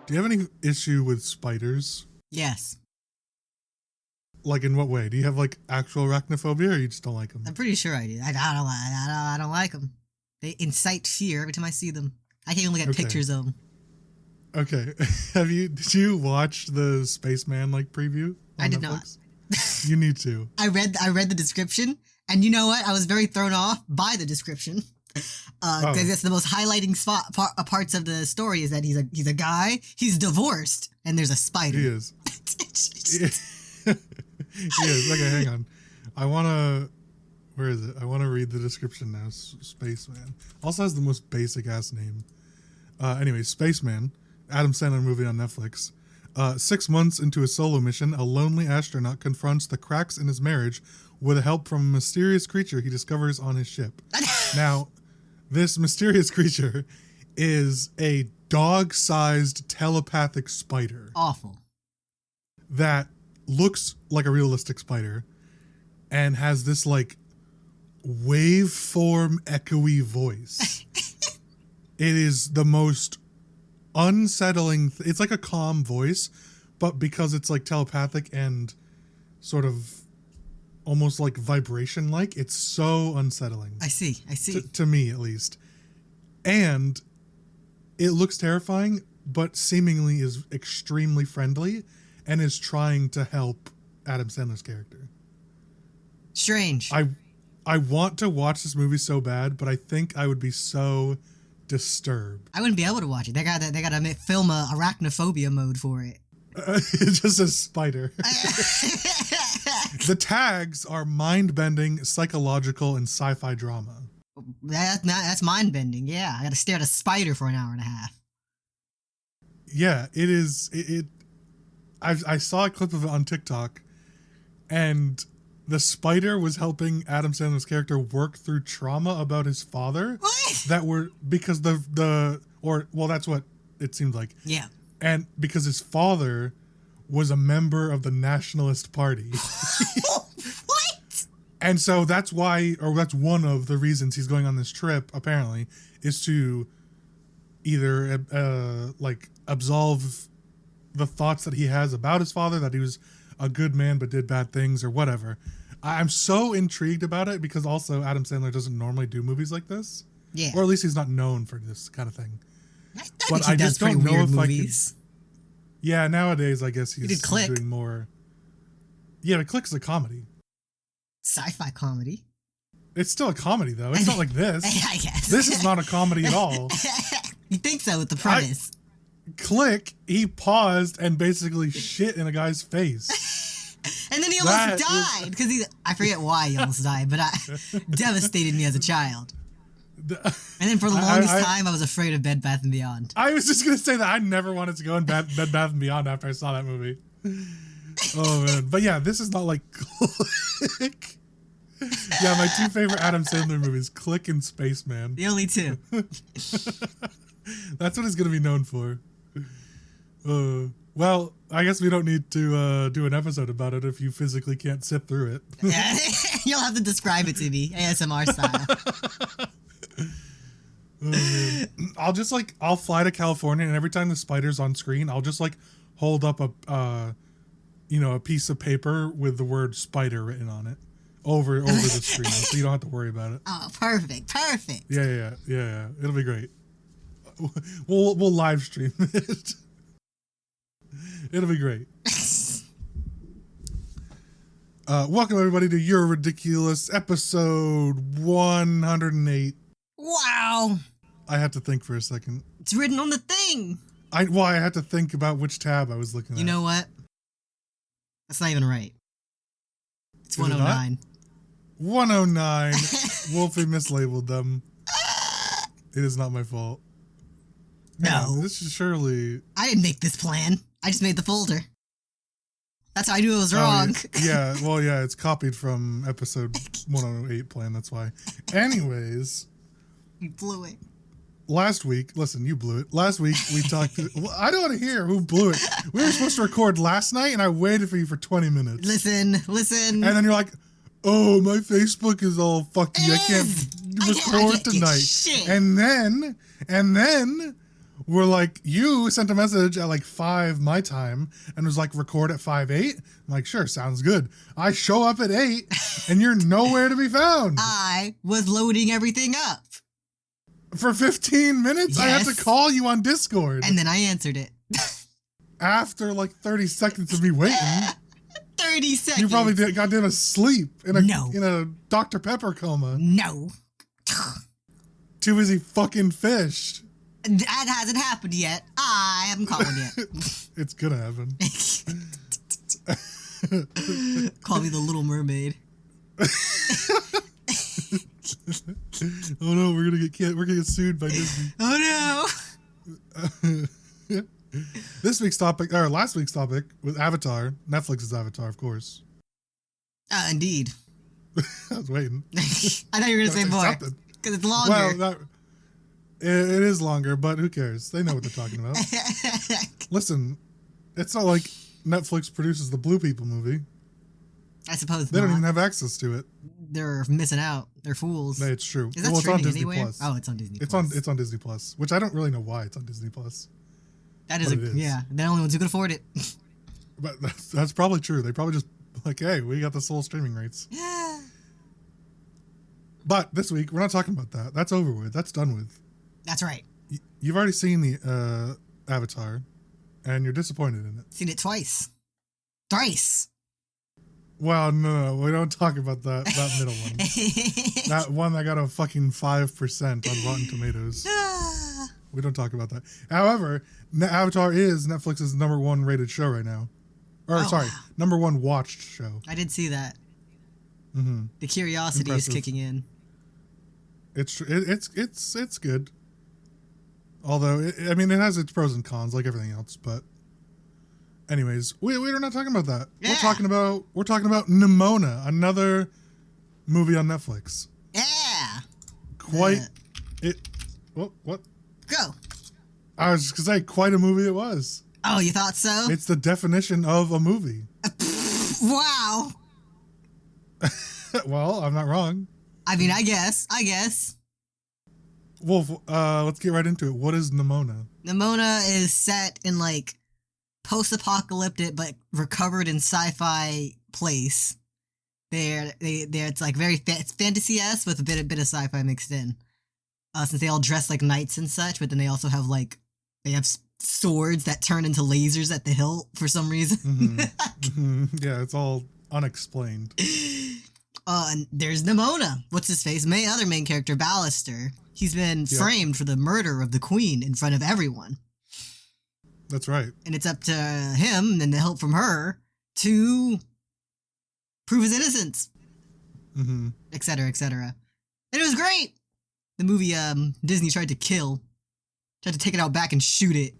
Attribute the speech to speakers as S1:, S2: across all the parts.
S1: Do you have any issue with spiders?
S2: Yes.
S1: Like, in what way? Do you have, like, actual arachnophobia, or you just don't like them?
S2: I'm pretty sure I do. I don't like them. They incite fear every time I see them. I can't even look at pictures of them.
S1: Okay. Did you watch the Spaceman, like, preview on
S2: I did
S1: Netflix?
S2: not.
S1: You need to.
S2: I read the description, and you know what? I was very thrown off by the description. Because that's the most highlighting parts of the story is that he's a guy, he's divorced, and there's a spider.
S1: He is. He is. Okay, hang on. Where is it? I want to read the description now. Spaceman. Also has the most basic ass name. Anyway, Spaceman, Adam Sandler movie on Netflix. 6 months into a solo mission, a lonely astronaut confronts the cracks in his marriage with the help from a mysterious creature he discovers on his ship. Now, this mysterious creature is a dog-sized telepathic spider.
S2: Awful.
S1: That looks like a realistic spider and has this, like, waveform echoey voice. It is the most unsettling. It's like a calm voice, but because it's like telepathic and sort of almost like vibration like, it's so unsettling.
S2: I see.
S1: To me, at least. And it looks terrifying, but seemingly is extremely friendly and is trying to help Adam Sandler's character.
S2: Strange.
S1: I want to watch this movie so bad, but I think I would be so disturbed.
S2: I wouldn't be able to watch it. They got to film a arachnophobia mode for it.
S1: It's just a spider. The tags are mind-bending, psychological, and sci-fi drama.
S2: That's mind-bending. Yeah, I got to stare at a spider for an hour and a half.
S1: Yeah, it is. I saw a clip of it on TikTok, and the spider was helping Adam Sandler's character work through trauma about his father.
S2: What?
S1: That were because that's what it seemed like.
S2: Yeah.
S1: And because his father was a member of the Nationalist Party.
S2: What?
S1: And so that's why, or that's one of the reasons he's going on this trip, apparently, is to either like absolve the thoughts that he has about his father, that he was a good man but did bad things or whatever. I'm so intrigued about it because also Adam Sandler doesn't normally do movies like this.
S2: Yeah.
S1: Or at least he's not known for this kind of thing.
S2: But I just don't know if movies.
S1: Yeah, nowadays I guess he's
S2: Click.
S1: doing more. Yeah, but Click's a comedy.
S2: Sci-fi comedy.
S1: It's still a comedy though. It's not like this.
S2: I guess.
S1: This is not a comedy at all.
S2: You think so with the premise?
S1: Click, he paused and basically shit in a guy's face.
S2: And then he almost died because I forget why he almost died, but devastated me as a child. And then for the longest time, I was afraid of Bed Bath & Beyond.
S1: I was just going to say that I never wanted to go in Bed Bath & Beyond after I saw that movie. Oh, man. But yeah, this is not like Click. Yeah, my two favorite Adam Sandler movies, Click and Spaceman.
S2: The only two.
S1: That's what it's going to be known for. Well, I guess we don't need to do an episode about it if you physically can't sit through it.
S2: Yeah, you'll have to describe it to me, ASMR style.
S1: I'll fly to California, and every time the spider's on screen, I'll just like hold up a piece of paper with the word spider written on it over the screen, so you don't have to worry about it.
S2: Oh, perfect.
S1: Yeah. It'll be great. We'll live stream it. It'll be great. Welcome everybody to Your Ridiculous episode 108.
S2: Wow.
S1: I had to think for a second.
S2: It's written on the thing.
S1: I had to think about which tab I was looking at.
S2: You know what? That's not even right. It's 109.
S1: 109. Wolfie mislabeled them. It is not my fault.
S2: No.
S1: Yeah, this is surely...
S2: I didn't make this plan. I just made the folder. That's how I knew it was wrong.
S1: Yeah, well, yeah, it's copied from episode 108 plan, that's why. Anyways.
S2: You blew it.
S1: Last week, listen, you blew it. Last week, we talked... I don't want to hear who blew it. We were supposed to record last night, and I waited for you for 20 minutes.
S2: Listen.
S1: And then you're like, oh, my Facebook is all fucky. I can't record tonight.
S2: Shit.
S1: And then were like, you sent a message at like 5 my time and was like, record at 5:08. I'm like, sure, sounds good. I show up at 8 and you're nowhere to be found.
S2: I was loading everything up.
S1: For 15 minutes,
S2: Yes.
S1: I had to call you on Discord.
S2: And then I answered it.
S1: After like 30 seconds of me waiting.
S2: 30 seconds.
S1: You probably got goddamn asleep in a Dr. Pepper coma.
S2: No.
S1: Too busy fucking fish.
S2: That hasn't happened yet. I haven't called one yet.
S1: It's gonna happen.
S2: Call me the Little Mermaid.
S1: Oh no, we're gonna get sued by Disney.
S2: Oh no.
S1: Last week's topic was Avatar. Netflix's Avatar, of course.
S2: Indeed.
S1: I was waiting.
S2: I thought you were gonna say more because it's longer.
S1: Well, it is longer, but who cares? They know what they're talking about. Listen, it's not like Netflix produces the Blue People movie.
S2: I suppose
S1: they don't even have access to it.
S2: They're missing out. They're fools.
S1: No, it's true.
S2: Is that streaming
S1: it's on Disney
S2: anywhere?
S1: Plus.
S2: Oh, it's on Disney.
S1: It's on Disney Plus, which I don't really know why it's on Disney Plus.
S2: That is yeah. They're the only ones who can afford it.
S1: But that's probably true. They probably just like, hey, we got the sole streaming rights.
S2: Yeah.
S1: But this week we're not talking about that. That's over with. That's done with.
S2: That's right.
S1: You've already seen the Avatar, and you're disappointed in it.
S2: Seen it twice. Thrice.
S1: Well, no, we don't talk about that middle one. That one that got a fucking 5% on Rotten Tomatoes. We don't talk about that. However, Avatar is Netflix's #1 rated show right now. Or sorry, #1 watched show.
S2: I did see that.
S1: Mm-hmm.
S2: The curiosity is kicking in.
S1: It's good. Although it has its pros and cons like everything else, but anyways, we're not talking about that. Yeah. We're talking about Nimona, another movie on Netflix.
S2: Yeah.
S1: What?
S2: Go.
S1: I was just gonna say, quite a movie it was.
S2: Oh, you thought so?
S1: It's the definition of a movie.
S2: Wow.
S1: Well, I'm not wrong.
S2: I mean, I guess.
S1: Wolf, let's get right into it. What is Nimona?
S2: Nimona is set in like post-apocalyptic but recovered in sci-fi place. It's like very it's fantasy-esque with a bit of sci-fi mixed in. Since they all dress like knights and such, but then they also have they have swords that turn into lasers at the hilt for some reason.
S1: Mm-hmm. Mm-hmm. Yeah, it's all unexplained.
S2: And there's Nimona. What's his face? Other main character, Ballister. He's been framed for the murder of the queen in front of everyone.
S1: That's right.
S2: And it's up to him and the help from her to prove his innocence.
S1: Mm-hmm.
S2: Et cetera, et cetera. And it was great. The movie Disney tried to take it out back and shoot it.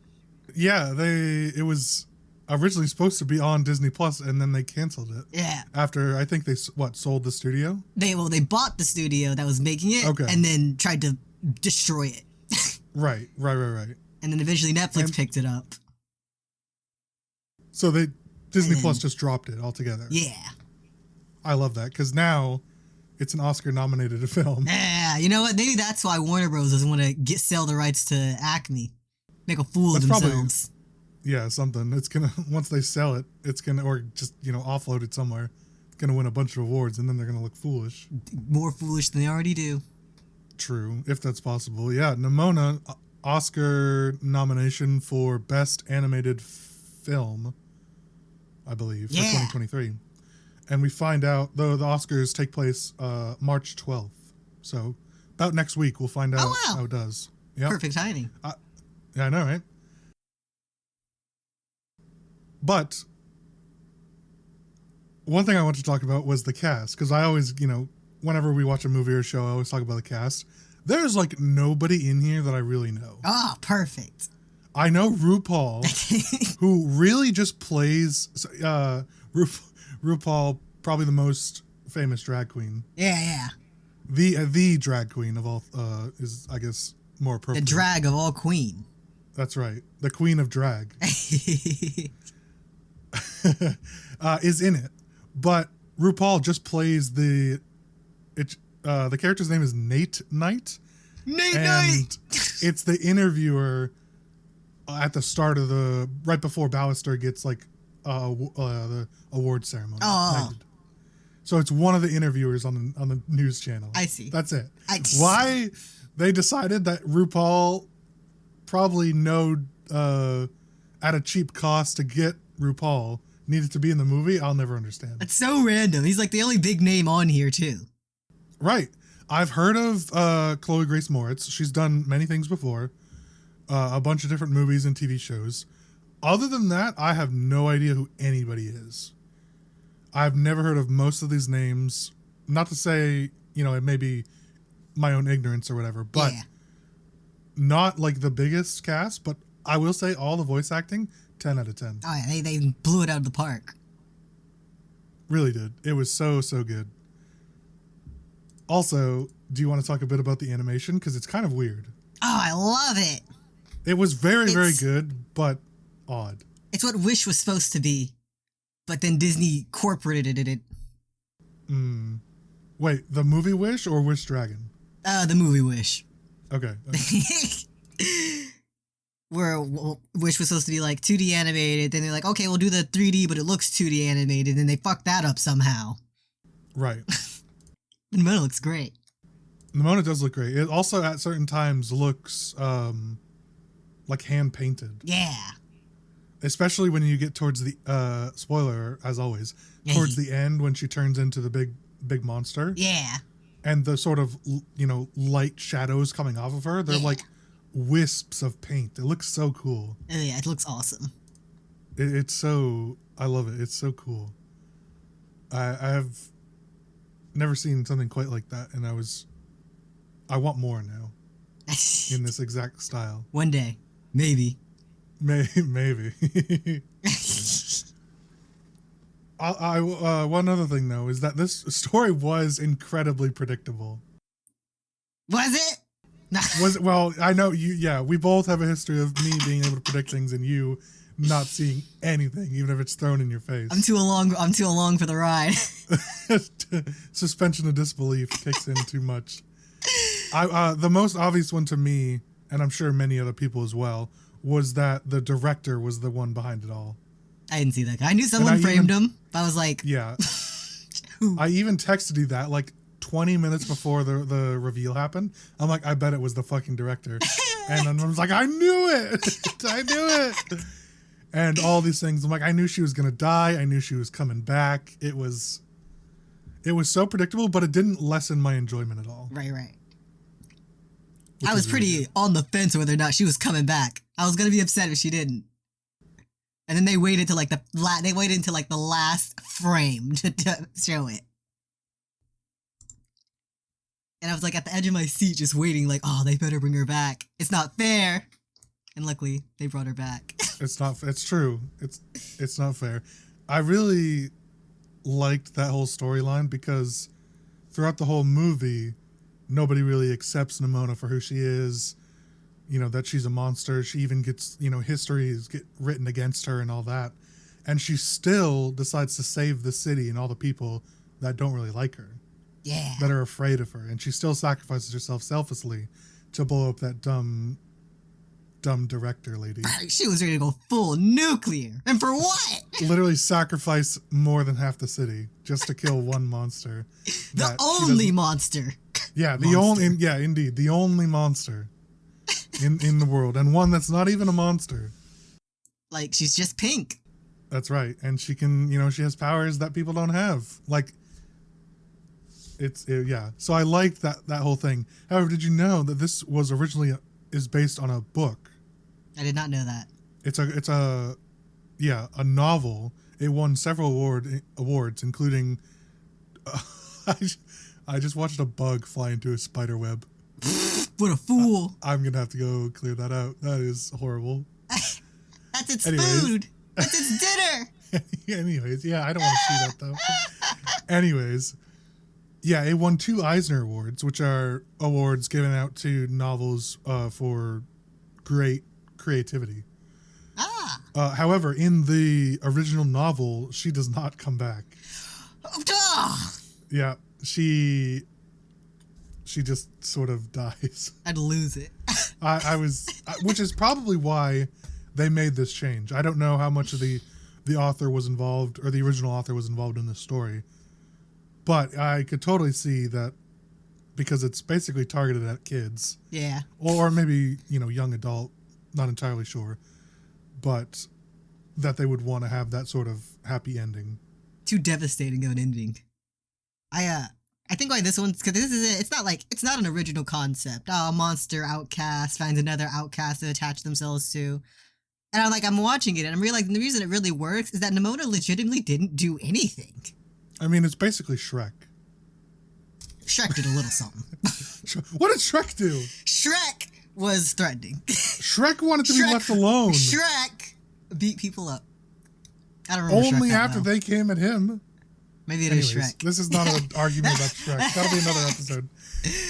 S2: Yeah,
S1: it was originally supposed to be on Disney Plus, and then they canceled it.
S2: Yeah.
S1: After, I think they sold the studio?
S2: They bought the studio that was making it, and then tried to destroy it.
S1: Right.
S2: And then eventually Netflix picked it up.
S1: So Disney Plus just dropped it altogether.
S2: Yeah.
S1: I love that, because now it's an Oscar-nominated film.
S2: Yeah, you know what? Maybe that's why Warner Bros. Doesn't want to sell the rights to Acme. Make a fool of themselves.
S1: Something. It's gonna, once they sell it, it's gonna, or just, offload it somewhere, it's gonna win a bunch of awards, and then they're gonna look foolish.
S2: More foolish than they already do.
S1: True, if that's possible. Yeah, Nimona, Oscar nomination for Best Animated Film, I believe, for 2023. And we find out, though the Oscars take place March 12th. So about next week, we'll find out how it does. Yep.
S2: Perfect timing.
S1: Yeah, I know, right? But one thing I want to talk about was the cast. Because I always, whenever we watch a movie or show, I always talk about the cast. There's nobody in here that I really know.
S2: Oh, perfect.
S1: I know RuPaul, who really just plays... RuPaul, probably the most famous drag queen.
S2: Yeah.
S1: The drag queen of all is, I guess, more appropriate.
S2: The drag of all queen.
S1: That's right. The queen of drag. Is in it. But RuPaul just plays the character's name is Nate Knight.
S2: Nate Knight!
S1: It's the interviewer at the start of right before Ballister gets like the award ceremony.
S2: Oh.
S1: So it's one of the interviewers on the news channel.
S2: I see.
S1: That's it. Why they decided that RuPaul probably at a cheap cost to get RuPaul needed to be in the movie, I'll never understand.
S2: It's so random. He's like the only big name on here too.
S1: Right. I've heard of Chloe Grace Moritz. She's done many things before. A bunch of different movies and TV shows. Other than that, I have no idea who anybody is. I've never heard of most of these names. Not to say, it may be my own ignorance or whatever, but not like the biggest cast, but I will say all the voice acting, 10 out of 10.
S2: Oh yeah, they blew it out of the park.
S1: Really did. It was so, so good. Also, do you want to talk a bit about the animation? Because it's kind of weird.
S2: Oh, I love it.
S1: It was very, very good, but odd.
S2: It's what Wish was supposed to be, but then Disney incorporated it.
S1: Wait, the movie Wish or Wish Dragon?
S2: The movie Wish.
S1: Okay.
S2: Where Wish was supposed to be like 2D animated, then they're like, okay, we'll do the 3D, but it looks 2D animated, and they fucked that up somehow.
S1: Right.
S2: Nimona looks great.
S1: Nimona does look great. It also at certain times looks like hand painted.
S2: Yeah.
S1: Especially when you get towards the spoiler, as always, towards the end when she turns into the big monster.
S2: Yeah.
S1: And the sort of light shadows coming off of her, they're like wisps of paint. It looks so cool.
S2: Oh yeah, it looks awesome.
S1: It's so, I love it. It's so cool. I have never seen something quite like that, and I want more now in this exact style.
S2: One day, maybe.
S1: Maybe. One other thing though is that this story was incredibly predictable.
S2: Was it?
S1: Well, I know you. Yeah, we both have a history of me being able to predict things and you not seeing anything, even if it's thrown in your face.
S2: I'm too along for the ride.
S1: Suspension of disbelief kicks in too much. The most obvious one to me, and I'm sure many other people as well, was that the director was the one behind it all.
S2: I didn't see that guy. I knew someone framed him. I was like,
S1: yeah. I even texted you that like 20 minutes before the reveal happened. I'm like, I bet it was the fucking director. And then I was like, I knew it. I knew it. And all these things. I'm like, I knew she was going to die. I knew she was coming back. It was so predictable, but it didn't lessen my enjoyment at all.
S2: Right. I was pretty on the fence whether or not she was coming back. I was going to be upset if she didn't. And then they waited till like the last frame to show it. And I was like at the edge of my seat just waiting like, oh, they better bring her back. It's not fair. And luckily they brought her back.
S1: It's true. It's not fair. I really liked that whole storyline because throughout the whole movie, nobody really accepts Nimona for who she is. That she's a monster. She even gets, histories get written against her and all that. And she still decides to save the city and all the people that don't really like her.
S2: Yeah.
S1: That are afraid of her. And she still sacrifices herself selflessly to blow up that dumb director lady.
S2: She was ready to go full nuclear. And for what?
S1: Literally sacrifice more than half the city just to kill one monster.
S2: The only monster.
S1: Yeah, indeed. The only monster in the world. And one that's not even a monster.
S2: Like, she's just pink.
S1: That's right. And she can, she has powers that people don't have. Like, yeah. So I liked that whole thing. However, did you know that this was originally is based on a book?
S2: I did not know that.
S1: It's a novel. It won several awards, including. I just watched a bug fly into a spider web.
S2: What a fool!
S1: I'm gonna have to go clear that out. That is horrible.
S2: That's its food. That's its dinner.
S1: Anyways, yeah, I don't want to see that though. Anyways, yeah, it won 2 Eisner Awards, which are awards given out to novels for great creativity. However, in the original novel, she does not come back. Yeah, she just sort of dies.
S2: I'd lose it.
S1: Which is probably why they made this change. I don't know how much of the author was involved, or the original author was involved in this story, but I could totally see that, because it's basically targeted at kids.
S2: Yeah.
S1: Or maybe, young adult, not entirely sure, but that they would want to have that sort of happy ending.
S2: Too devastating of an ending. I think why this one's, because this is it. It's not an original concept. Oh, a monster outcast finds another outcast to attach themselves to. And I'm watching it and I'm realizing the reason it really works is that Nimona legitimately didn't do anything.
S1: I mean, it's basically Shrek.
S2: Shrek did a little something.
S1: What did Shrek do?
S2: Shrek was threatening.
S1: Shrek wanted to be left alone.
S2: Shrek beat people up. I don't remember
S1: Only
S2: Shrek that
S1: after
S2: well.
S1: they came at him.
S2: Maybe it is Shrek.
S1: This is not an argument about Shrek. That'll be another episode.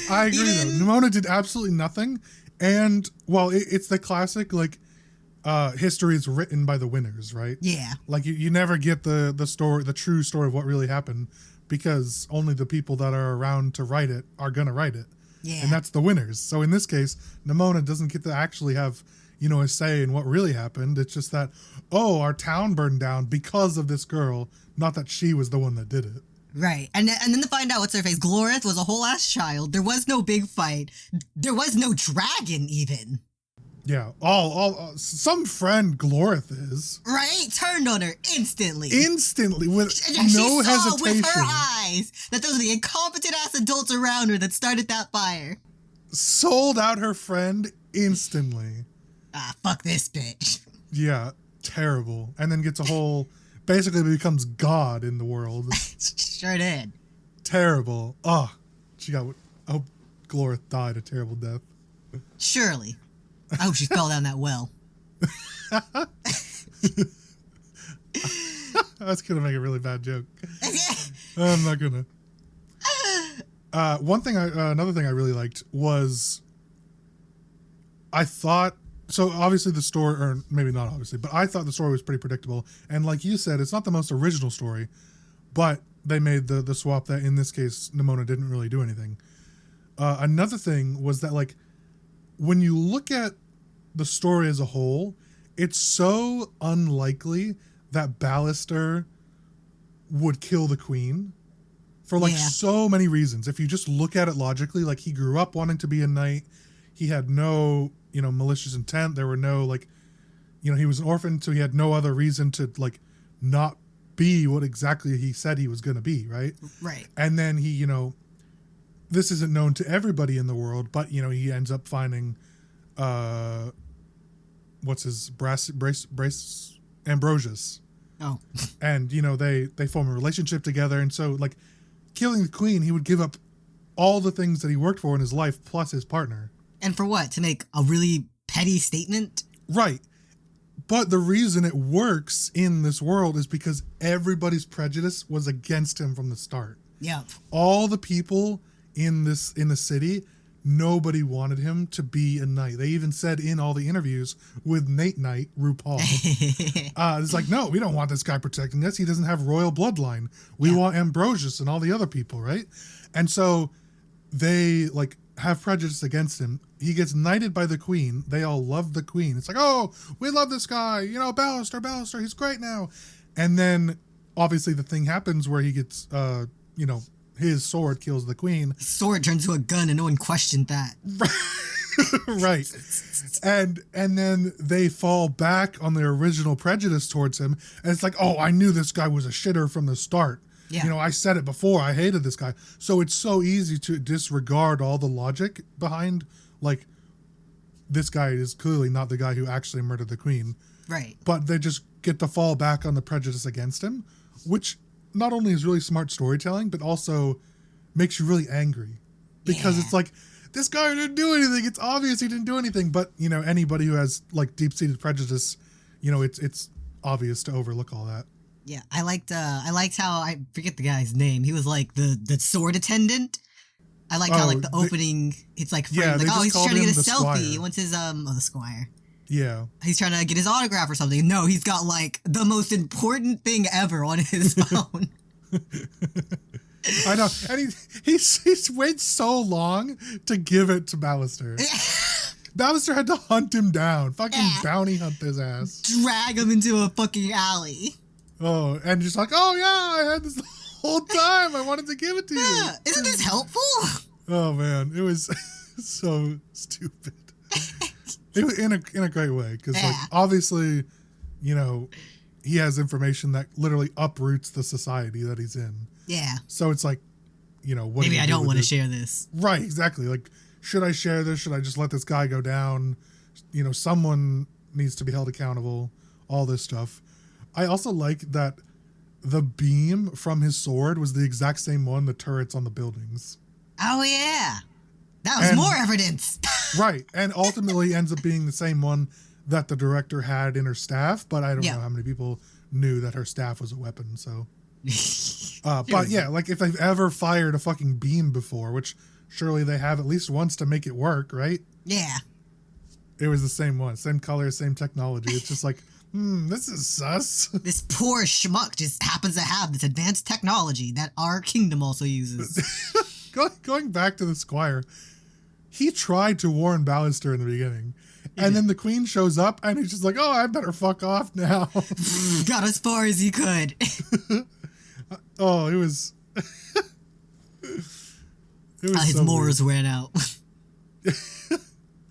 S1: I agree, though. Nimona did absolutely nothing. And, well, it's the classic, history is written by the winners, right?
S2: Yeah.
S1: You never get the story, the true story of what really happened, because only the people that are around to write it are going to write it.
S2: Yeah.
S1: And that's the winners. So in this case, Nimona doesn't get to actually have, a say in what really happened. It's just that, our town burned down because of this girl, not that she was the one that did it.
S2: Right. And then to find out what's her face, Glorith was a whole ass child. There was no big fight. There was no dragon even.
S1: Yeah. Some friend Glorith is.
S2: Right? Turned on her instantly.
S1: With
S2: she
S1: no
S2: saw
S1: hesitation.
S2: With her eyes that those are the incompetent ass adults around her that started that fire.
S1: Sold out her friend instantly.
S2: Ah, fuck this bitch.
S1: Yeah. Terrible. And then gets basically becomes God in the world.
S2: Sure did.
S1: Terrible. I hope Glorith died a terrible death.
S2: Surely. I hope she fell down that well.
S1: That's gonna make a really bad joke. I'm not gonna. Another thing I really liked was, I thought, so obviously the story, or maybe not obviously, but I thought the story was pretty predictable. And like you said, it's not the most original story, but they made the swap that in this case, Nimona didn't really do anything. Another thing was that, when you look at the story as a whole, it's so unlikely that Ballister would kill the queen for so many reasons. If you just look at it logically, he grew up wanting to be a knight. He had no, malicious intent. There were no, he was an orphan, so he had no other reason to, not be what exactly he said he was going to be, right?
S2: Right.
S1: And then he, this isn't known to everybody in the world, but, he ends up finding, what's his, Brace Ambrosius.
S2: Oh.
S1: And, they form a relationship together. And so, killing the queen, he would give up all the things that he worked for in his life, plus his partner.
S2: And for what? To make a really petty statement?
S1: Right. But the reason it works in this world is because everybody's prejudice was against him from the start.
S2: Yep.
S1: All the people in the city, nobody wanted him to be a knight. They even said in all the interviews with Nate Knight, RuPaul, it's no, we don't want this guy protecting us. He doesn't have royal bloodline. We want Ambrosius and all the other people, right? And so they have prejudice against him. He gets knighted by the queen. They all love the queen. It's oh, we love this guy. Ballister, he's great now. And then obviously the thing happens where he gets, his sword kills the queen.
S2: His sword turns to a gun and no one questioned that.
S1: Right. And then they fall back on their original prejudice towards him. And it's I knew this guy was a shitter from the start. Yeah. I said it before. I hated this guy. So it's so easy to disregard all the logic behind, this guy is clearly not the guy who actually murdered the queen.
S2: Right.
S1: But they just get to fall back on the prejudice against him, which not only is really smart storytelling, but also makes you really angry. Because it's this guy didn't do anything. It's obvious he didn't do anything. But, anybody who has, deep-seated prejudice, it's obvious to overlook all that.
S2: Yeah, I liked how, I forget the guy's name. He was the sword attendant. I liked how the opening, it's framed, he's trying to get a selfie.
S1: Squire.
S2: What's his the squire.
S1: Yeah.
S2: He's trying to get his autograph or something. No, he's got the most important thing ever on his phone.
S1: I know. And he waits so long to give it to Ballister. Ballister had to hunt him down. Fucking bounty hunt his ass.
S2: Drag him into a fucking alley.
S1: Oh, and just like, oh yeah, I had this the whole time. I wanted to give it to you.
S2: Isn't this helpful?
S1: Oh man, it was so stupid. It was in a great way because like obviously, you know, he has information that literally uproots the society that he's in.
S2: Yeah.
S1: So it's like, you know, what
S2: maybe I don't want to share this.
S1: Right, exactly. Like, should I share this? Should I just let this guy go down? You know, someone needs to be held accountable. All this stuff. I also like that the beam from his sword was the exact same one the turrets on the buildings.
S2: Oh yeah, that was more evidence.
S1: Right, and ultimately ends up being the same one that the director had in her staff, but I don't know how many people knew that her staff was a weapon. So, but yeah, like if they've ever fired a fucking beam before, which surely they have at least once to make it work, right?
S2: Yeah.
S1: It was the same one, same color, same technology. It's just like, this is sus.
S2: This poor schmuck just happens to have this advanced technology that our kingdom also uses.
S1: Going back to the squire, he tried to warn Ballister in the beginning. And then the queen shows up and he's just like, oh, I better fuck off now.
S2: Got as far as he could.
S1: Oh, it was...
S2: his morals ran out.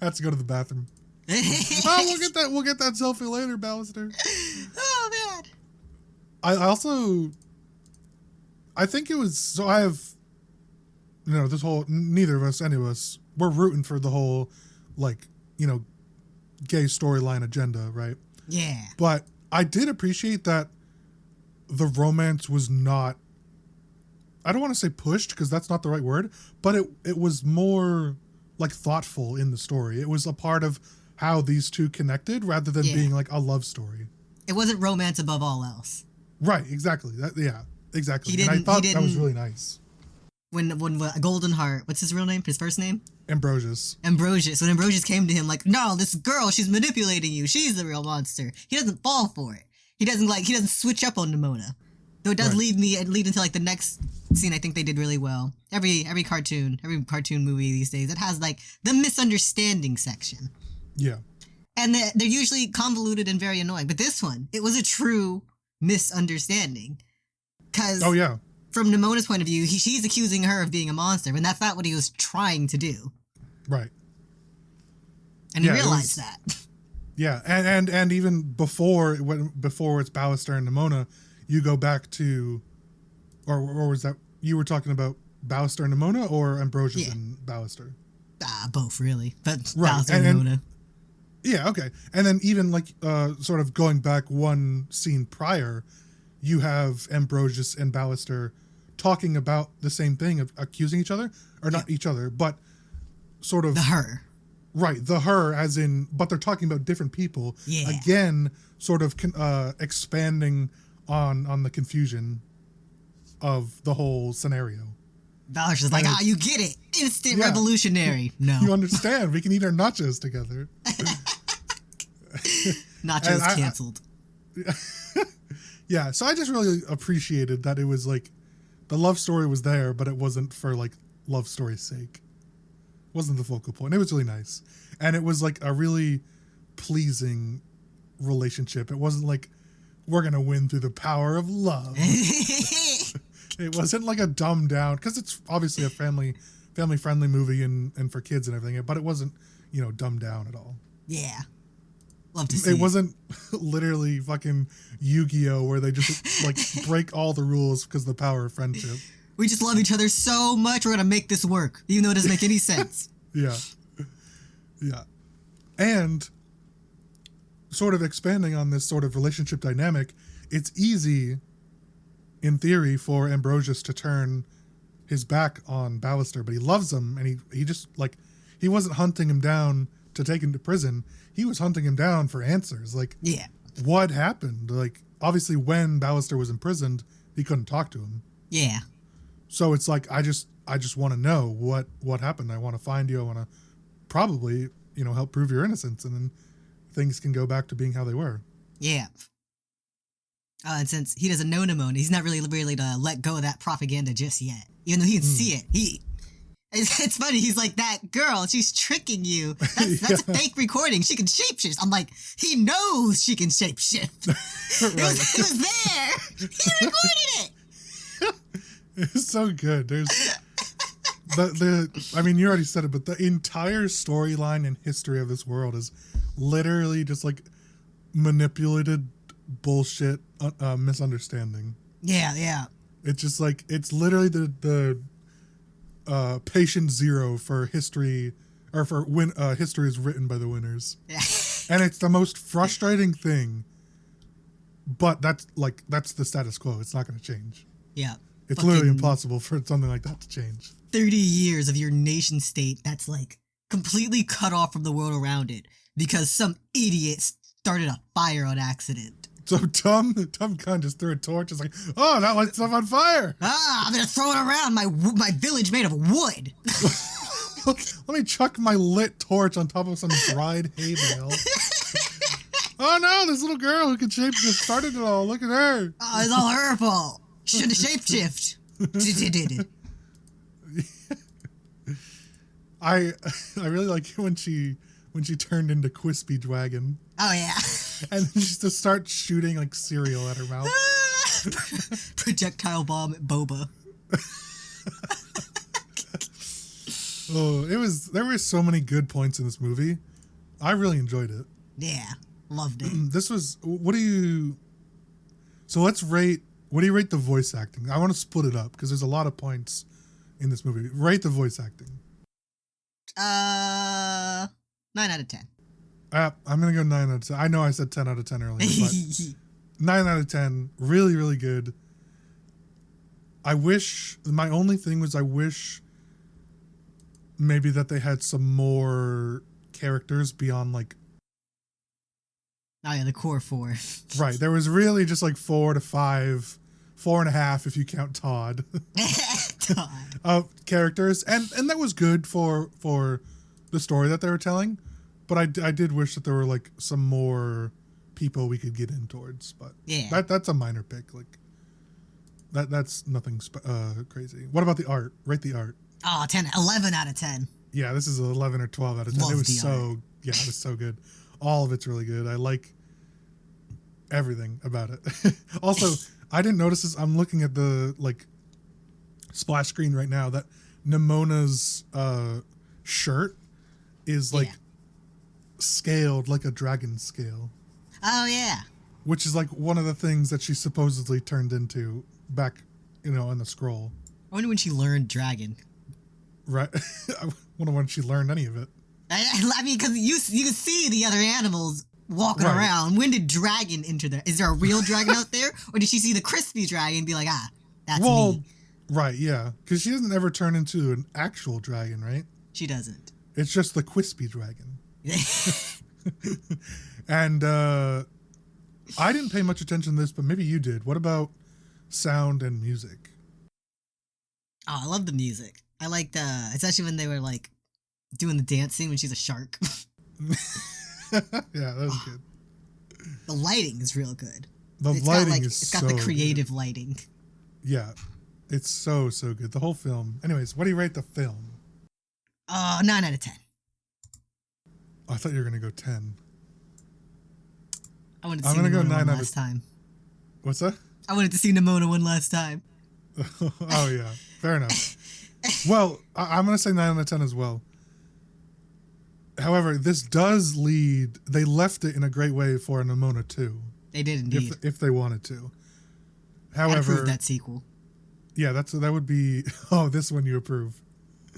S1: Had to go to the bathroom. Oh, we'll get that selfie later, Ballister.
S2: Oh, man.
S1: I think it was... So I have... You know, this whole... Neither of us, any of us, we're rooting for the whole, like, you know, gay storyline agenda, right?
S2: Yeah.
S1: But I did appreciate that the romance was not, I don't want to say pushed because that's not the right word, but it was more like thoughtful in the story. It was a part of how these two connected rather than being like a love story.
S2: It wasn't romance above all else.
S1: Right, exactly. Exactly. And I thought that was really nice.
S2: When Golden Heart, what's his real name? His first name?
S1: Ambrosius.
S2: When Ambrosius came to him like, no, this girl, she's manipulating you. She's the real monster. He doesn't fall for it. He doesn't switch up on Nimona. Though it does lead into like the next scene I think they did really well. Every cartoon movie these days, it has like the misunderstanding section.
S1: Yeah.
S2: And they're usually convoluted and very annoying. But this one, it was a true misunderstanding.
S1: Oh, yeah.
S2: From Nimona's point of view, she's accusing her of being a monster, and that's not what he was trying to do.
S1: Right.
S2: And he realized that.
S1: Yeah, and even before it's Ballister and Nimona, you go back to, or was that, you were talking about Ballister and Nimona or Ambrosius and Ballister?
S2: Both, really. But
S1: right.
S2: Ballister and Nimona.
S1: Yeah, okay. And then even like sort of going back one scene prior, you have Ambrosius and Ballister talking about the same thing, of accusing each other, or not each other, but sort of...
S2: The her.
S1: Right, the her as in, but they're talking about different people.
S2: Yeah.
S1: Again, sort of expanding on the confusion of the whole scenario.
S2: Ballister's like, you get it. Instant revolutionary. No.
S1: You understand. We can eat our nachos together.
S2: Nachos canceled.
S1: Yeah, so I just really appreciated that it was like, the love story was there, but it wasn't for like love story's sake. It wasn't the focal point. It was really nice. And it was like a really pleasing relationship. It wasn't like, we're going to win through the power of love. It wasn't like a dumbed down, because it's obviously a family friendly movie and for kids and everything, but it wasn't, you know, dumbed down at all.
S2: Yeah. Love to see
S1: it. Wasn't literally fucking Yu-Gi-Oh! Where they just like break all the rules because of the power of friendship.
S2: We just love each other so much, we're going to make this work, even though it doesn't make any sense.
S1: Yeah. Yeah. And sort of expanding on this sort of relationship dynamic, it's easy, in theory, for Ambrosius to turn his back on Ballister, but he loves him, and he just, like, he wasn't hunting him down to take him to prison. He was hunting him down for answers. Like, what happened? Like, obviously, when Ballister was imprisoned, he couldn't talk to him.
S2: Yeah. So
S1: it's like, I just want to know what happened. I want to find you. I want to probably, you know, help prove your innocence, and then things can go back to being how they were.
S2: Yeah. And since he doesn't know Nimona, he's not really to let go of that propaganda just yet. Even though he can see it, It's funny. He's like, that girl, she's tricking you. That's a fake recording. She can shapeshift. I'm like, he knows she can shapeshift. It was there. He recorded it.
S1: It's so good. There's I mean, you already said it, but the entire storyline and history of this world is literally just like manipulated bullshit misunderstanding.
S2: Yeah.
S1: It's just like, it's literally the patient zero for history, or for when history is written by the winners.
S2: Yeah.
S1: And it's the most frustrating thing, but that's the status quo. It's not going to change.
S2: Yeah.
S1: It's literally impossible for something like that to change.
S2: 30 years of your nation state that's like completely cut off from the world around it because some idiot started a fire on accident.
S1: So Tom Gunn just threw a torch. It's like, oh, that lights stuff on fire.
S2: I'm gonna throw it around my village made of wood.
S1: Let me chuck my lit torch on top of some dried hay bale. Oh no, this little girl who can shapeshift started it all. Look at her.
S2: Oh, it's all her fault. She should have shapeshift. She did.
S1: I really like when she turned into Kwispy Dragon.
S2: Oh yeah.
S1: And then she just starts shooting like cereal at her mouth.
S2: Projectile bomb at Boba.
S1: Oh, there were so many good points in this movie. I really enjoyed it.
S2: Yeah, loved it.
S1: So let's rate, what do you rate the voice acting? I want to split it up because there's a lot of points in this movie. Rate the voice acting.
S2: 9 out of 10.
S1: I'm going to go 9 out of 10. I know I said 10 out of 10 earlier, but 9 out of 10. Really, really good. My only thing was I wish maybe that they had some more characters beyond like...
S2: Oh yeah, the core 4.
S1: Right, there was really just like 4 to 5, 4.5 if you count Todd. Todd. Characters, and that was good for the story that they were telling, but I did wish that there were like some more people we could get in towards, but yeah, that's a minor pick. Like that's nothing crazy. What about the art? Rate the art.
S2: Oh, 11 out of 10.
S1: Yeah, this is 11 or 12 out of 10.
S2: Love
S1: it was
S2: art.
S1: It was so good. All of it's really good. I like everything about it. Also, I didn't notice this. I'm looking at the like splash screen right now that Nimona's shirt is like scaled like a dragon scale.
S2: Oh yeah.
S1: Which is like one of the things that she supposedly turned into back, in the scroll.
S2: I wonder when she learned dragon.
S1: Right. I wonder when she learned any of it.
S2: I mean, because you can see the other animals walking around. When did dragon enter there? Is there a real dragon out there? Or did she see the Kwispy dragon and be like, that's me? Right,
S1: yeah. Because she doesn't ever turn into an actual dragon, right?
S2: She doesn't.
S1: It's just the Kwispy dragon. And I didn't pay much attention to this, but maybe you did. What about sound and music?
S2: Oh, I love the music. I liked, especially when they were like doing the dance scene when she's a shark.
S1: Yeah, that was good.
S2: The lighting is real good.
S1: It's
S2: got the creative lighting.
S1: Yeah, it's so good. The whole film. Anyways, what do you rate the film?
S2: 9 out of 10.
S1: I thought you were gonna go 10.
S2: I wanted to see Nimona one last time.
S1: What's that?
S2: I wanted to see Nimona one last time.
S1: Oh yeah, fair enough. Well, I'm gonna say 9 out of 10 as well. However, this does lead... They left it in a great way for a Nimona 2.
S2: They did indeed.
S1: If they wanted to. However...
S2: I'd approve that sequel.
S1: Yeah, that would be... Oh, this one you approve.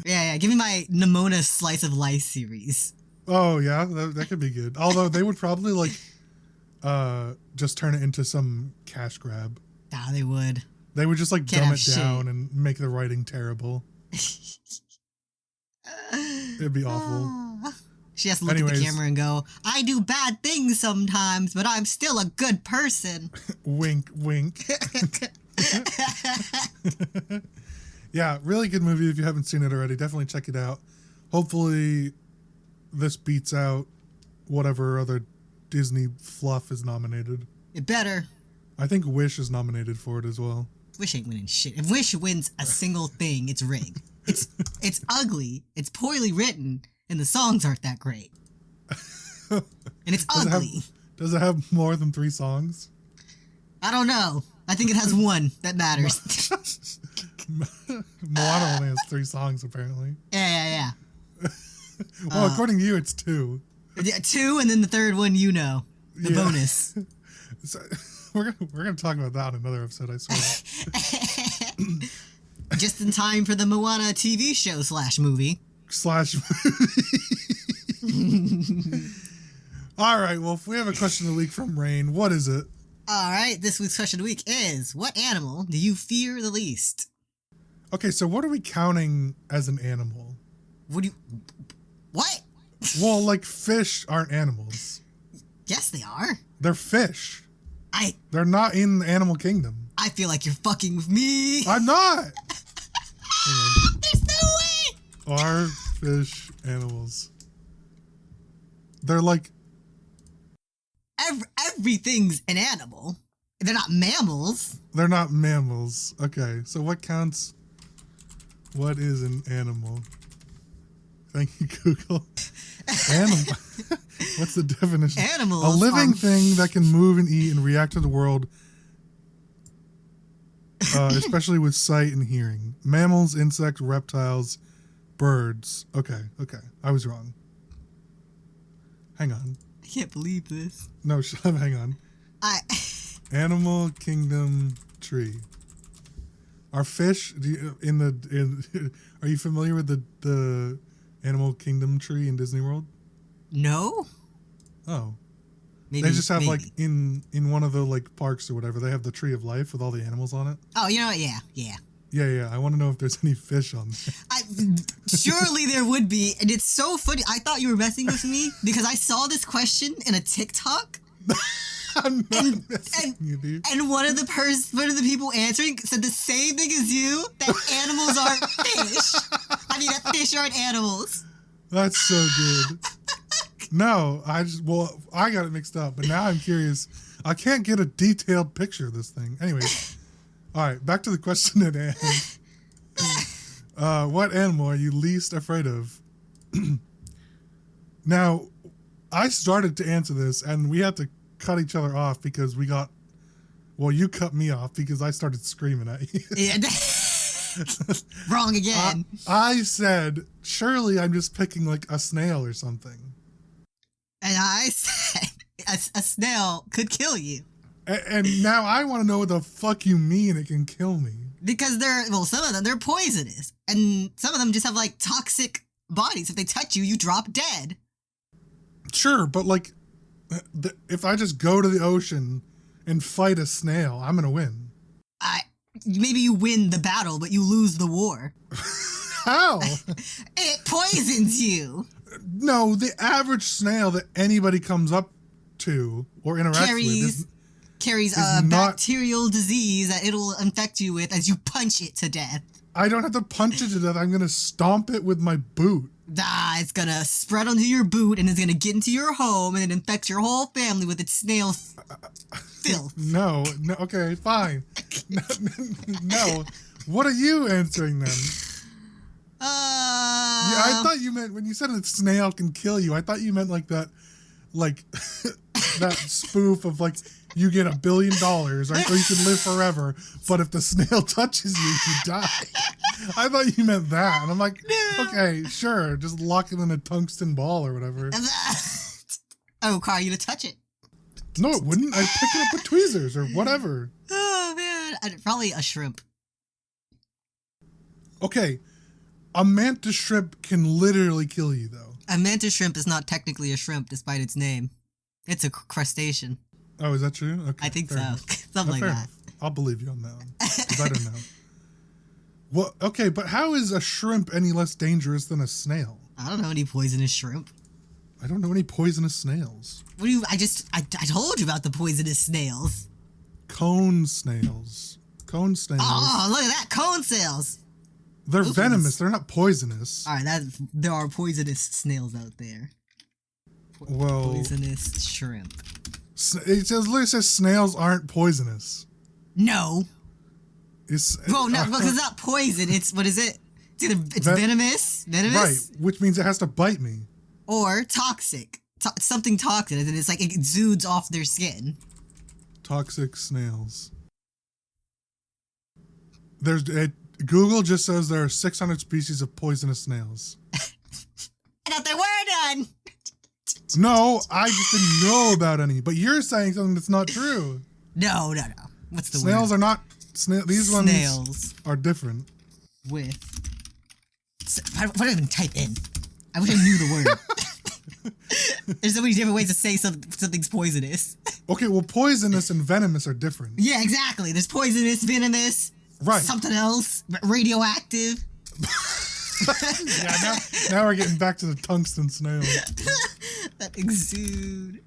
S2: Yeah. Give me my Nimona Slice of Life series.
S1: Oh, yeah. That could be good. Although they would probably, like, just turn it into some cash grab.
S2: Nah, they would.
S1: They would just, like, dumb it down and make the writing terrible. It'd be awful.
S2: She has to look at the camera and go, I do bad things sometimes, but I'm still a good person.
S1: Wink, wink. Yeah, really good movie. If you haven't seen it already, definitely check it out. Hopefully this beats out whatever other Disney fluff is nominated.
S2: It better.
S1: I think Wish is nominated for it as well.
S2: Wish ain't winning shit. If Wish wins a single thing, it's rigged. It's ugly. It's poorly written, and the songs aren't that great. And it's ugly.
S1: Does it have more than 3 songs?
S2: I don't know. I think it has one that matters.
S1: Moana only has 3 songs, apparently.
S2: Yeah.
S1: Well, according to you, it's 2.
S2: 2, and then the third one, the bonus.
S1: So, we're gonna talk about that in another episode, I swear.
S2: Just in time for the Moana TV show / movie.
S1: All right, well, if we have a question of the week from Rain, what is it?
S2: All right, this week's question of the week is, what animal do you fear the least?
S1: Okay, so what are we counting as an animal?
S2: What?
S1: Well, like fish aren't animals.
S2: Yes, they are.
S1: They're fish. They're not in the animal kingdom.
S2: I feel like you're fucking with me.
S1: I'm not.
S2: There's no way.
S1: Are fish animals? They're like...
S2: Everything's an animal. They're not mammals.
S1: They're not mammals. Okay, so what counts? What is an animal? Thank you, Google. Animal. What's the definition?
S2: Animals.
S1: A living thing that can move and eat and react to the world, especially with sight and hearing. Mammals, insects, reptiles, birds. Okay. I was wrong. Hang on.
S2: I can't believe this.
S1: No, hang on. Animal Kingdom tree. Are fish are you familiar with the Animal Kingdom tree in Disney World?
S2: No.
S1: Oh. Maybe, they just have like in one of the like parks or whatever, they have the tree of life with all the animals on it.
S2: Oh, you know what? Yeah.
S1: Yeah. I want to know if there's any fish on there.
S2: Surely there would be, and it's so funny. I thought you were messing with me because I saw this question in a TikTok.
S1: I'm not messing you, dude.
S2: And one of the people answering said the same thing as you, that animals aren't fish. I mean, that fish aren't animals.
S1: That's so good. No, I got it mixed up, but now I'm curious. I can't get a detailed picture of this thing. Anyway, all right, back to the question at hand. What animal are you least afraid of? Now, I started to answer this, and we had to cut each other off because you cut me off because I started screaming at you.
S2: Yeah. Wrong again.
S1: I said, surely I'm just picking like a snail or something.
S2: And I said, a snail could kill you.
S1: And now I want to know what the fuck you mean it can kill me.
S2: Because some of them, they're poisonous. And some of them just have like toxic bodies. If they touch you, you drop dead.
S1: Sure, but like, if I just go to the ocean and fight a snail, I'm going to win.
S2: Maybe you win the battle, but you lose the war.
S1: How?
S2: It poisons you.
S1: No, the average snail that anybody comes up to or interacts with
S2: carries a bacterial disease that it'll infect you with as you punch it to death.
S1: I don't have to punch it to death. I'm going to stomp it with my boot.
S2: It's going to spread onto your boot and it's going to get into your home and it infects your whole family with its snail filth.
S1: No, okay, fine. No. What are you answering then? Yeah, I thought you meant when you said a snail can kill you. I thought you meant like that, that spoof of like you get $1 billion, right? Or you can live forever, but if the snail touches you, you die. I thought you meant that, and I'm like, okay, sure, just lock it in a tungsten ball or whatever.
S2: Carl, you to touch it?
S1: No, it wouldn't. I'd pick it up with tweezers or whatever.
S2: Oh man, probably a shrimp.
S1: Okay. A mantis shrimp can literally kill you, though.
S2: A mantis shrimp is not technically a shrimp, despite its name. It's a crustacean.
S1: Oh, is that true? Okay,
S2: I think so. Something like that.
S1: Enough. I'll believe you on that one. Because I don't know. Well, okay, but how is a shrimp any less dangerous than a snail?
S2: I don't know any poisonous shrimp.
S1: I don't know any poisonous snails.
S2: What do you? I told you about the poisonous snails.
S1: Cone snails. Cone snails.
S2: Oh, look at that, cone snails.
S1: They're venomous. They're not poisonous.
S2: All right, there are poisonous snails out there. Poisonous shrimp.
S1: It says snails aren't poisonous.
S2: No.
S1: No,
S2: because it's not poison. It's, what is it? It's venomous,
S1: right? Which means it has to bite me,
S2: or toxic, something toxic, and it's like it exudes off their skin.
S1: Toxic snails. Google just says there are 600 species of poisonous snails.
S2: I thought there were none.
S1: No, I just didn't know about any. But you're saying something that's not true.
S2: No. What's the
S1: snails
S2: word?
S1: Are not these
S2: snails
S1: ones are different.
S2: With. What do I even type in? I wish I knew the word. There's so many different ways to say something's poisonous.
S1: Okay, well, poisonous and venomous are different.
S2: Yeah, exactly. There's poisonous, venomous,
S1: right?
S2: Something else, radioactive.
S1: Yeah, now we're getting back to the tungsten snail.
S2: That exude.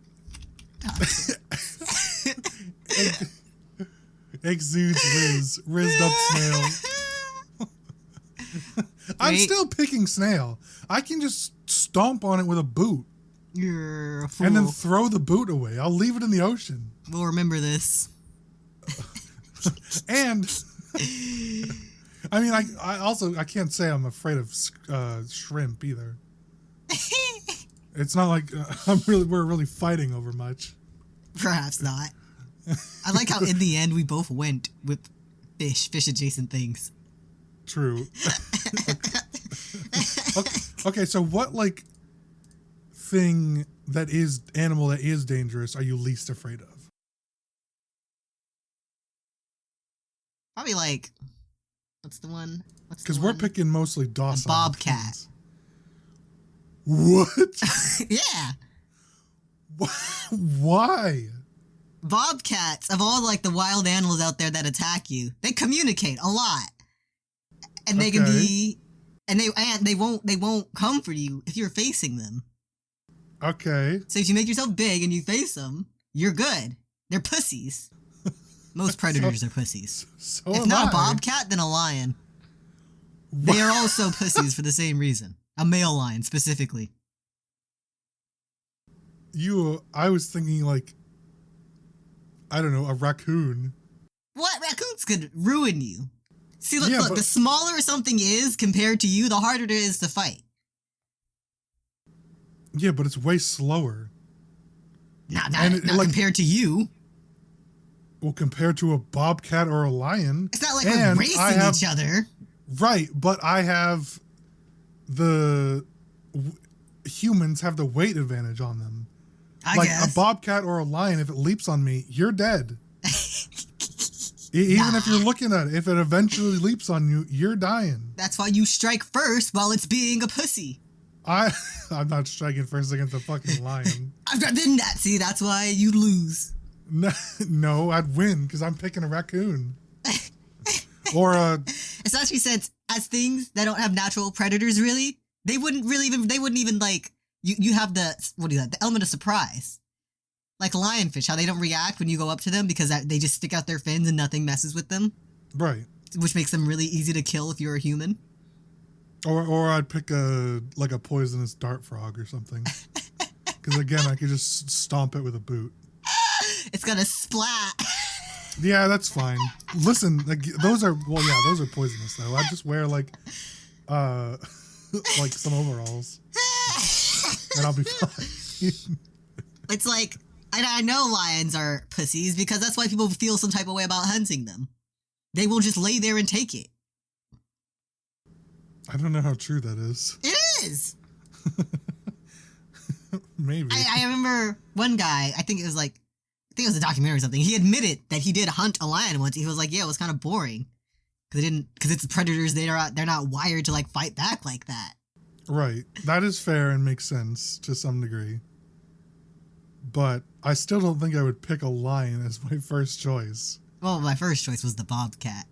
S1: Exudes rizzed up snail. I'm still picking snail. I can just stomp on it with a boot.
S2: You're a fool.
S1: And then throw the boot away. I'll leave it in the ocean.
S2: We'll remember this.
S1: And I mean, I can't say I'm afraid of shrimp either. It's not like we're really fighting over much.
S2: Perhaps not. I like how in the end we both went with fish adjacent things.
S1: True. Okay, so what thing animal that is dangerous are you least afraid of?
S2: Probably what's the one?
S1: Because we're picking mostly docile.
S2: A bobcat.
S1: Things. What?
S2: Yeah.
S1: Why?
S2: Bobcats, of all the wild animals out there that attack you, they communicate a lot, and they can be, and they won't comfort you if you're facing them.
S1: Okay.
S2: So if you make yourself big and you face them, you're good. They're pussies. Most predators are pussies.
S1: So
S2: if not a bobcat, then a lion. They are also pussies for the same reason. A male lion, specifically.
S1: I was thinking I don't know, a raccoon.
S2: What? Raccoons could ruin you. See, look,
S1: but
S2: the smaller something is compared to you, the harder it is to fight.
S1: Yeah, but it's way slower.
S2: Not compared to you.
S1: Well, compared to a bobcat or a lion.
S2: It's not like we're racing each other.
S1: Right, but I have humans have the weight advantage on them.
S2: I guess.
S1: A bobcat or a lion, if it leaps on me, you're dead. Even if you're looking at it, if it eventually leaps on you, you're dying.
S2: That's why you strike first while it's being a pussy.
S1: I'm not striking first against a fucking lion.
S2: See, that's why you lose.
S1: No, I'd win because I'm picking a raccoon. Or
S2: especially since as things that don't have natural predators, really, they wouldn't even you have the element of surprise. Like lionfish, how they don't react when you go up to them because they just stick out their fins and nothing messes with them.
S1: Right.
S2: Which makes them really easy to kill if you're a human.
S1: Or I'd pick a poisonous dart frog or something. Because again, I could just stomp it with a boot.
S2: It's gonna splat.
S1: Yeah, that's fine. Listen, those are poisonous though. I just wear some overalls, and I'll be fine.
S2: It's I know lions are pussies because that's why people feel some type of way about hunting them. They will just lay there and take it.
S1: I don't know how true that is.
S2: It is.
S1: Maybe.
S2: I remember one guy. I think it was a documentary or something. He admitted that he did hunt a lion once. He was like, "Yeah, it was kind of boring because it's predators. They're not wired to fight back like that."
S1: Right. That is fair and makes sense to some degree. But I still don't think I would pick a lion as my first choice.
S2: Well, my first choice was the bobcat.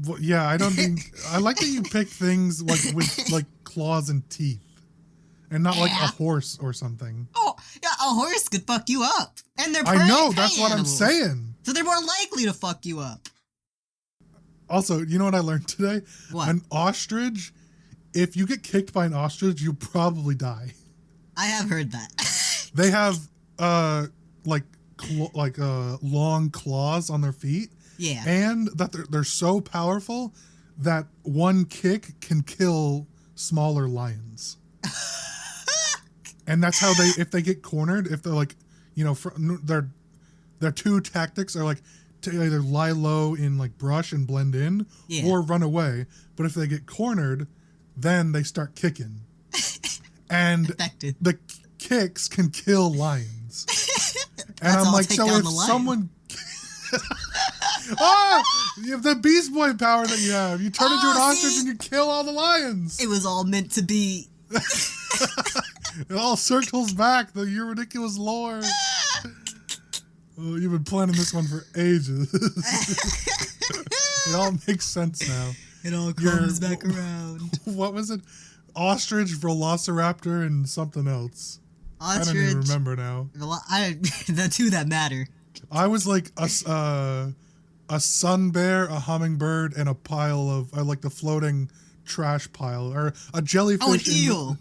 S1: Well, yeah, I don't think I like that you pick things with claws and teeth, and not like a horse or something.
S2: Oh, yeah, a horse could fuck you up, and they're
S1: I know that's what I'm saying.
S2: So they're more likely to fuck you up.
S1: Also, you know what I learned today?
S2: What?
S1: An ostrich. If you get kicked by an ostrich, you probably die.
S2: I have heard that.
S1: They have long claws on their feet.
S2: Yeah.
S1: And that they're so powerful that one kick can kill smaller lions. And that's how if they get cornered, if they're like, you know, their two tactics are like to either lie low in like brush and blend in or run away. But if they get cornered, then they start kicking. And the kicks can kill lions. And I'm like, so if someone... you have the Beast Boy power that you have. You turn into an ostrich and you kill all the lions.
S2: It was all meant to be.
S1: It all circles back, the Your Ridiculous lore. Oh, you've been planning this one for ages. It all makes sense now.
S2: It all comes back around.
S1: What was it? Ostrich, velociraptor, and something else.
S2: Ostrich,
S1: I don't even remember now.
S2: The two that matter.
S1: I was like a sun bear, a hummingbird, and a pile of like the floating trash pile, or a jellyfish.
S2: Oh, an eel.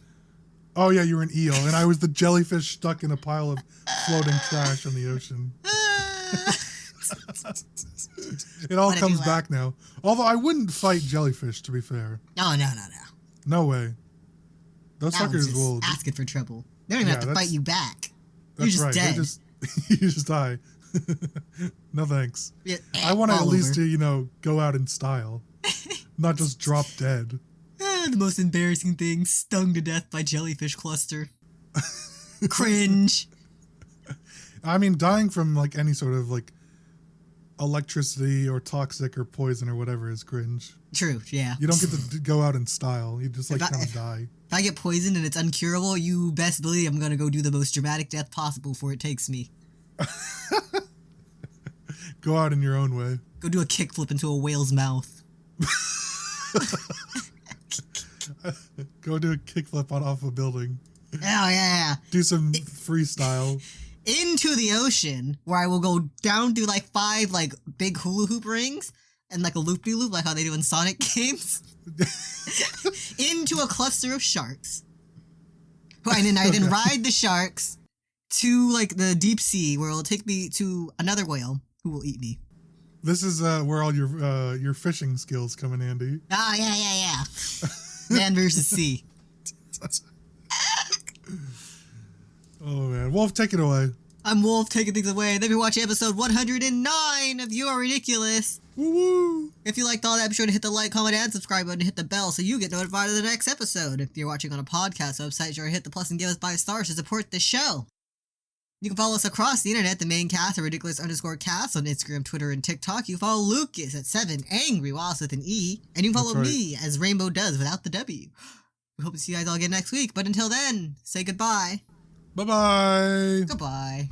S1: Oh yeah, you were an eel, and I was the jellyfish stuck in a pile of floating trash in the ocean. It all comes back now. Although I wouldn't fight jellyfish, to be fair.
S2: No.
S1: No way. Those suckers will
S2: asking for trouble. They don't even have to fight you back. You're just dead.
S1: You just die. No thanks.
S2: Yeah,
S1: I want to at least, go out in style, not just drop dead.
S2: The most embarrassing thing: stung to death by jellyfish cluster. Cringe.
S1: I mean, dying from like any sort of like electricity or toxic or poison or whatever is cringe.
S2: True. Yeah.
S1: You don't get to go out in style. You just like kind of die.
S2: If I get poisoned and it's uncurable, you best believe I'm gonna go do the most dramatic death possible before it takes me.
S1: Go out in your own way.
S2: Go do a kickflip into a whale's mouth.
S1: Go do a kickflip off a building.
S2: Oh, yeah.
S1: Do some freestyle.
S2: Into the ocean, where I will go down through like 5 like big hula hoop rings and like a loop-de-loop, like how they do in Sonic games. Into a cluster of sharks. And then I ride the sharks to like the deep sea, where it'll take me to another whale who will eat me.
S1: This is where all your fishing skills come in handy.
S2: Oh, yeah. Man versus sea.
S1: Oh, man. Wolf, take it away.
S2: I'm Wolf, taking things away. Then we watch episode 109 of You're Ridiculous.
S1: Woo-woo.
S2: If you liked all that, be sure to hit the like, comment, and subscribe button and hit the bell so you get notified of the next episode. If you're watching on a podcast website, be sure to hit the plus and give us 5 stars to support the show. You can follow us across the internet, the main cast at ridiculous_cast on Instagram, Twitter, and TikTok. You can follow Lucas at 7angry with an E. And you can follow me as Rainbow does without the W. We hope to see you guys all again next week. But until then, say goodbye.
S1: Bye-bye.
S2: Goodbye.